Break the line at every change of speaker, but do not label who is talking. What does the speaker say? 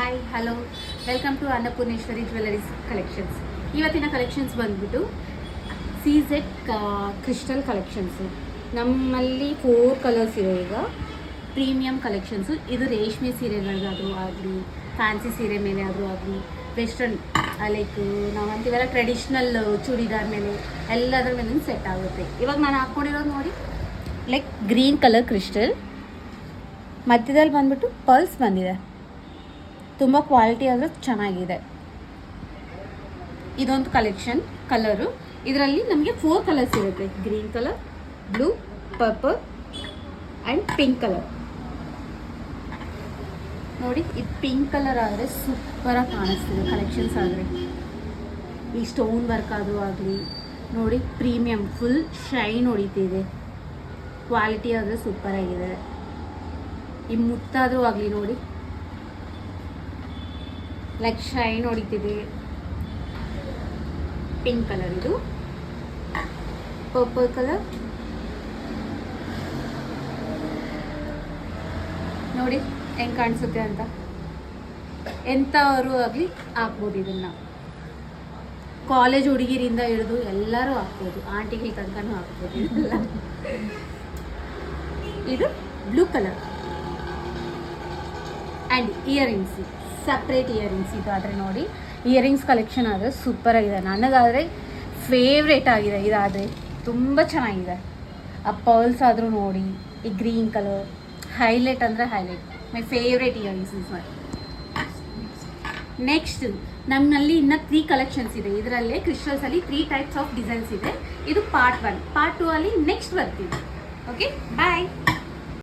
Hi hello welcome to Annapoorneshwari jewelleries collections. ಇವತ್ತಿನ collections ಬಂದ್ಬಿಟ್ಟು CZ crystal collections. ನಮ್ಮಲ್ಲಿ 4 colours ಇದೆ. ಈಗ ಪ್ರೀಮಿಯಂ ಕಲೆಕ್ಷನ್ಸು. ಇದು ರೇಷ್ಮೆ ಸೀರೆಗಳಿಗಾದರೂ ಆಗಲಿ, ಫ್ಯಾನ್ಸಿ ಸೀರೆ ಮೇಲೆ ಆದರೂ ಆಗಲಿ, ವೆಸ್ಟರ್ನ್ ಲೈಕ್ ನಾವು ಅಂತೀವಲ್ಲ ಟ್ರೆಡಿಷ್ನಲ್ ಚೂಡಿದಾರ್ ಮೇಲೆ ಎಲ್ಲದರ ಮೇಲೂ ಸೆಟ್ ಆಗುತ್ತೆ. ಇವಾಗ ನಾನು ಹಾಕ್ಕೊಂಡಿರೋದು ನೋಡಿ, ಲೈಕ್ ಗ್ರೀನ್ ಕಲರ್ ಕ್ರಿಸ್ಟಲ್, ಮಧ್ಯದಲ್ಲಿ ಬಂದ್ಬಿಟ್ಟು ಪರ್ಲ್ಸ್ ಬಂದಿದೆ. ತುಂಬ ಕ್ವಾಲಿಟಿ ಆದರೆ ಚೆನ್ನಾಗಿದೆ. ಇದೊಂದು ಕಲರು. ಇದರಲ್ಲಿ ನಮಗೆ 4 ಕಲರ್ಸ್ ಇರುತ್ತೆ: green colour, blue, purple and pink colour. ನೋಡಿ, ಇದು ಪಿಂಕ್ ಕಲರ್ ಆದರೆ ಸೂಪರಾಗಿ ಕಾಣಿಸ್ತಿದೆ. ಕಲೆಕ್ಷನ್ಸ್ ಆದರೆ ಈ ಸ್ಟೋನ್ ವರ್ಕ್ ಆದರೂ ಆಗಲಿ ನೋಡಿ, ಪ್ರೀಮಿಯಮ್ ಫುಲ್ ಶೈನ್ ಹೊಡಿತಿದೆ. ಕ್ವಾಲಿಟಿ ಆದರೆ ಸೂಪರಾಗಿದೆ. ಈ ಮುತ್ತಾದರೂ ಆಗಲಿ ನೋಡಿ, ಲೈಕ್ ಶೈನ್ ಹೊಡಿತಿದೆ. ಪಿಂಕ್ ಕಲರ್, ಇದು ಪರ್ಪಲ್ ಕಲರ್ ನೋಡಿ ಹೆಂಗೆ ಕಾಣಿಸುತ್ತೆ ಅಂತ. ಎಂಥವರು ಆಗಲಿ ಹಾಕ್ಬೋದು. ಇದನ್ನು ಕಾಲೇಜ್ ಹುಡುಗಿರಿಂದ ಹಿಡಿದು ಎಲ್ಲರೂ ಹಾಕ್ಬೋದು, ಆಂಟಿಗಳ ತನಕನೂ ಹಾಕ್ಬೋದು. ಇದು blue colour and earrings, separate earrings. ಇದಾದರೆ ನೋಡಿ, ಇಯರಿಂಗ್ಸ್ ಕಲೆಕ್ಷನ್ ಆದರೆ ಸೂಪರಾಗಿದೆ. ನನಗಾದರೆ ಫೇವ್ರೇಟ್ ಆಗಿದೆ. ಇದಾದರೆ ತುಂಬ ಚೆನ್ನಾಗಿದೆ. ಆ ಪರ್ಲ್ಸ್ ಆದರೂ ನೋಡಿ, ಈ ಗ್ರೀನ್ ಕಲರ್ ಹೈಲೈಟ್ ಅಂದರೆ highlight. My favourite earrings is my. Next ನಮ್ಮಲ್ಲಿ ಇನ್ನೂ 3 ಕಲೆಕ್ಷನ್ಸ್ ಇದೆ. ಇದರಲ್ಲೇ ಕ್ರಿಸ್ಟಲ್ಸಲ್ಲಿ 3 ಟೈಪ್ಸ್ ಆಫ್ ಡಿಸೈನ್ಸ್ ಇದೆ. ಇದು ಪಾರ್ಟ್ 1. ಪಾರ್ಟ್ 2 ಅಲ್ಲಿ ನೆಕ್ಸ್ಟ್ ಬರ್ತೀವಿ. ಓಕೆ, ಬಾಯ್.